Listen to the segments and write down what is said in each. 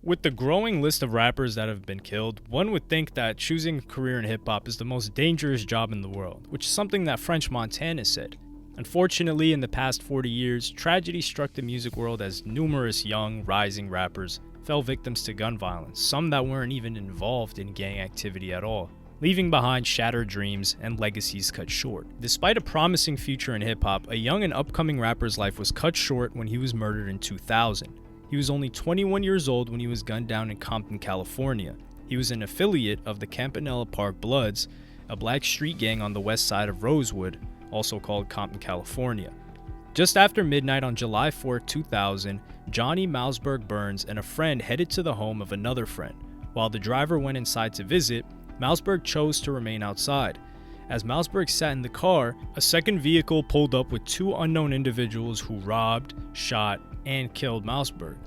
With the growing list of rappers that have been killed, one would think that choosing a career in hip hop is the most dangerous job in the world, which is something that French Montana said. Unfortunately, in the past 40 years, tragedy struck the music world as numerous young, rising rappers fell victims to gun violence, some that weren't even involved in gang activity at all, leaving behind shattered dreams and legacies cut short. Despite a promising future in hip hop, a young and upcoming rapper's life was cut short when he was murdered in 2000. He was only 21 years old when he was gunned down in Compton, California. He was an affiliate of the Campanella Park Bloods, a black street gang on the west side of Rosewood, also called Compton, California. Just after midnight on July 4, 2000, Johnny Mausberg Burns and a friend headed to the home of another friend. While the driver went inside to visit, Mausberg chose to remain outside. As Mausberg sat in the car, a second vehicle pulled up with two unknown individuals who robbed, shot, and killed Mausberg.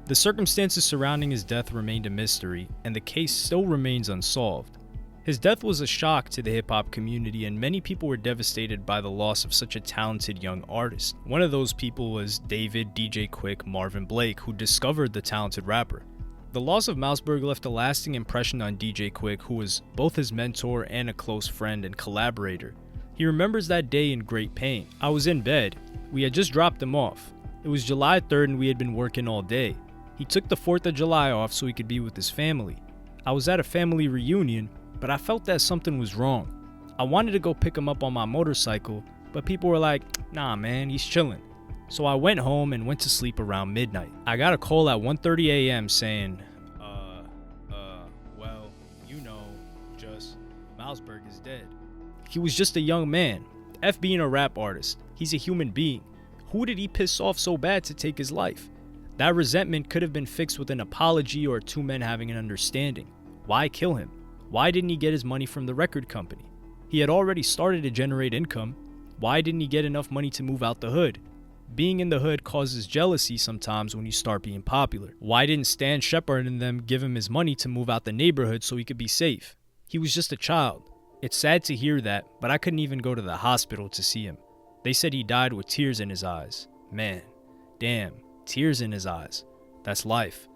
The circumstances surrounding his death remained a mystery, and the case still remains unsolved. His death was a shock to the hip-hop community, and many people were devastated by the loss of such a talented young artist. One of those people was David DJ Quick Marvin Blake, who discovered the talented rapper. The loss of Mausberg left a lasting impression on DJ Quick, who was both his mentor and a close friend and collaborator. He remembers that day in great pain. "I was in bed. We had just dropped him off. It was July 3rd and we had been working all day. He took the 4th of July off so he could be with his family. I was at a family reunion, but I felt that something was wrong. I wanted to go pick him up on my motorcycle, but people were like, nah man, he's chilling. So I went home and went to sleep around midnight. I got a call at 1:30 a.m. saying, well, just Mausberg is dead." He was just a young man. F being a rap artist. He's a human being. Who did he piss off so bad to take his life? That resentment could have been fixed with an apology or two men having an understanding. Why kill him? Why didn't he get his money from the record company? He had already started to generate income. Why didn't he get enough money to move out the hood? Being in the hood causes jealousy sometimes when you start being popular. Why didn't Stan Shepard and them give him his money to move out the neighborhood so he could be safe? He was just a child. It's sad to hear that, but I couldn't even go to the hospital to see him. They said he died with tears in his eyes. Man, damn, tears in his eyes. That's life.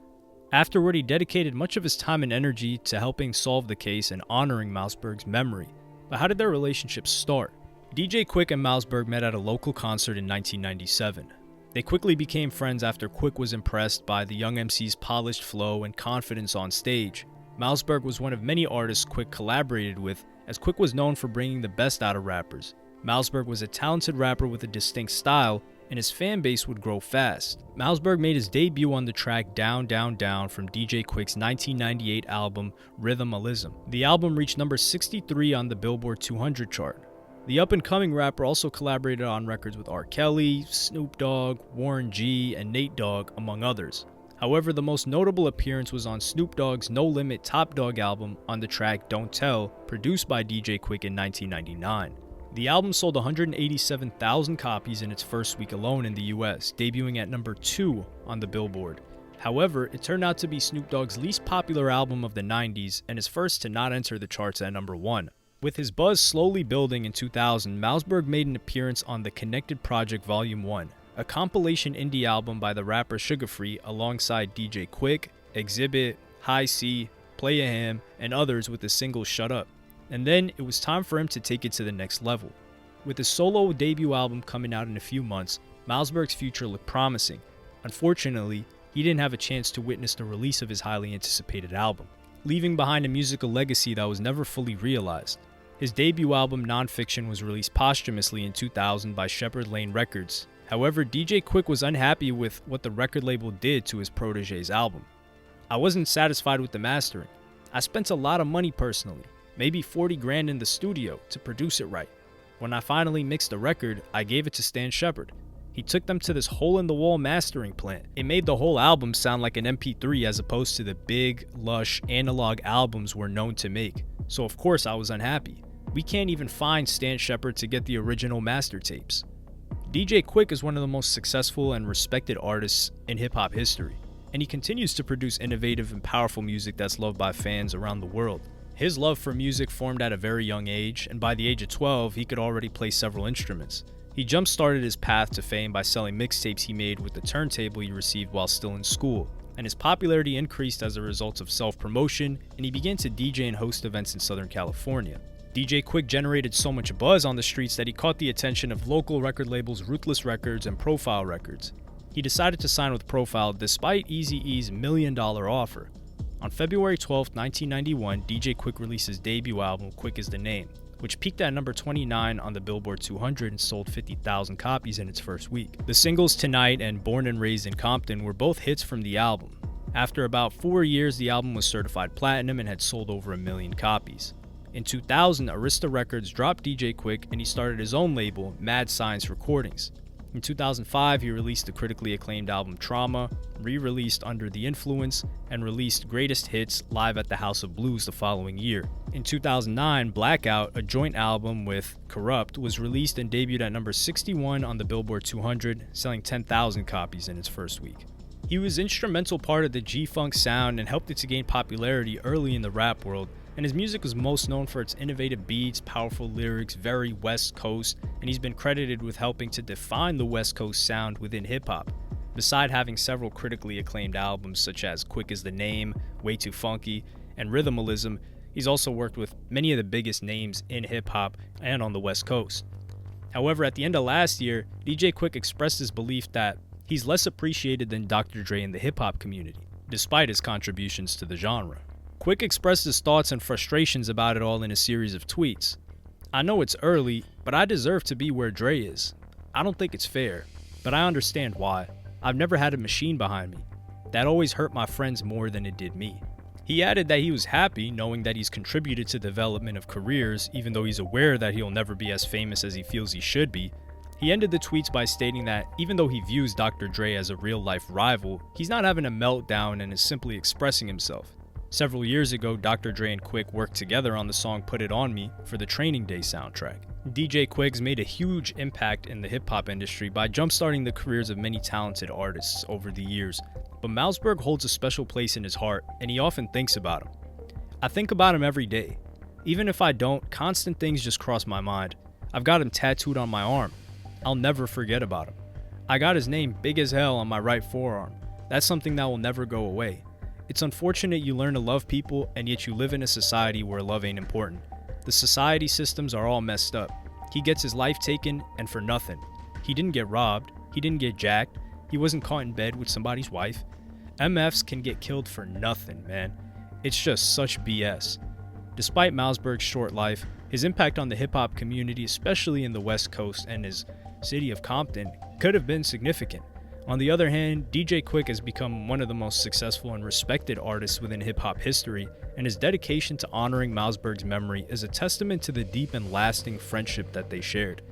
Afterward, he dedicated much of his time and energy to helping solve the case and honoring Mausberg's memory. But how did their relationship start? DJ Quick and Mausberg met at a local concert in 1997. They quickly became friends after Quick was impressed by the young MC's polished flow and confidence on stage. Mausberg was one of many artists Quick collaborated with, as Quick was known for bringing the best out of rappers. Mausberg was a talented rapper with a distinct style, and his fan base would grow fast. Mausberg made his debut on the track Down, Down, Down from DJ Quick's 1998 album Rhythmalism. The album reached number 63 on the Billboard 200 chart. The up-and-coming rapper also collaborated on records with R. Kelly, Snoop Dogg, Warren G, and Nate Dogg, among others. However, the most notable appearance was on Snoop Dogg's No Limit Top Dog album on the track Don't Tell, produced by DJ Quick in 1999. The album sold 187,000 copies in its first week alone in the US, debuting at number 2 on the Billboard. However, it turned out to be Snoop Dogg's least popular album of the 90s and his first to not enter the charts at number 1. With his buzz slowly building in 2000, Mausberg made an appearance on the Connected Project Volume 1, a compilation indie album by the rapper Sugar Free alongside DJ Quick, Exhibit, High C, Playa Ham, and others with the single Shut Up. And then it was time for him to take it to the next level. With his solo debut album coming out in a few months, Mausberg's future looked promising. Unfortunately, he didn't have a chance to witness the release of his highly anticipated album, leaving behind a musical legacy that was never fully realized. His debut album Nonfiction was released posthumously in 2000 by Shepherd Lane Records. However, DJ Quick was unhappy with what the record label did to his protege's album. "I wasn't satisfied with the mastering. I spent a lot of money personally, maybe 40 grand in the studio to produce it right. When I finally mixed the record, I gave it to Stan Shepard. He took them to this hole-in-the-wall mastering plant. It made the whole album sound like an MP3 as opposed to the big, lush, analog albums we're known to make. So of course I was unhappy. We can't even find Stan Shepard to get the original master tapes." DJ Quick is one of the most successful and respected artists in hip-hop history, and he continues to produce innovative and powerful music that's loved by fans around the world. His love for music formed at a very young age, and by the age of 12, he could already play several instruments. He jump-started his path to fame by selling mixtapes he made with the turntable he received while still in school. and his popularity increased as a result of self-promotion, and he began to DJ and host events in Southern California. DJ Quick generated so much buzz on the streets that he caught the attention of local record labels Ruthless Records and Profile Records. He decided to sign with Profile despite Eazy-E's $1 million offer. On February 12, 1991, DJ Quick released his debut album, Quick Is the Name, which peaked at number 29 on the Billboard 200 and sold 50,000 copies in its first week. The singles Tonight and Born and Raised in Compton were both hits from the album. After about 4 years, the album was certified platinum and had sold over 1 million copies. In 2000, Arista Records dropped DJ Quick and he started his own label, Mad Science Recordings. In 2005, he released the critically acclaimed album Trauma, re-released Under the Influence, and released Greatest Hits live at the House of Blues the following year. In 2009, Blackout, a joint album with Corrupt, was released and debuted at number 61 on the Billboard 200, selling 10,000 copies in its first week. He was an instrumental part of the G-Funk sound and helped it to gain popularity early in the rap world, and his music was most known for its innovative beats, powerful lyrics, very West Coast, and he's been credited with helping to define the West Coast sound within hip-hop. Beside having several critically acclaimed albums such as Quick Is the Name, Way Too Funky, and Rhythmalism, he's also worked with many of the biggest names in hip-hop and on the West Coast. However, at the end of last year, DJ Quick expressed his belief that he's less appreciated than Dr. Dre in the hip-hop community, despite his contributions to the genre. Quick expressed his thoughts and frustrations about it all in a series of tweets. I know it's early, but I deserve to be where Dre is. I don't think it's fair, but I understand why. I've never had a machine behind me. That always hurt my friends more than it did me. He added that he was happy knowing that he's contributed to the development of careers, even though he's aware that he'll never be as famous as he feels he should be. He ended the tweets by stating that even though he views Dr. Dre as a real-life rival, he's not having a meltdown and is simply expressing himself. Several years ago, Dr. Dre and Quick worked together on the song Put It On Me for the Training Day soundtrack. DJ Quick's made a huge impact in the hip-hop industry by jumpstarting the careers of many talented artists over the years, but Malzberg holds a special place in his heart, and he often thinks about him. I think about him every day. Even if I don't, constant things just cross my mind. I've got him tattooed on my arm. I'll never forget about him. I got his name big as hell on my right forearm. That's something that will never go away. It's unfortunate you learn to love people, and yet you live in a society where love ain't important. The society systems are all messed up. He gets his life taken, and for nothing. He didn't get robbed. He didn't get jacked. He wasn't caught in bed with somebody's wife. MFs can get killed for nothing, man. It's just such BS. Despite Malzberg's short life, his impact on the hip-hop community, especially in the West Coast and his city of Compton, could have been significant. On the other hand, DJ Quick has become one of the most successful and respected artists within hip-hop history, and his dedication to honoring Malzberg's memory is a testament to the deep and lasting friendship that they shared.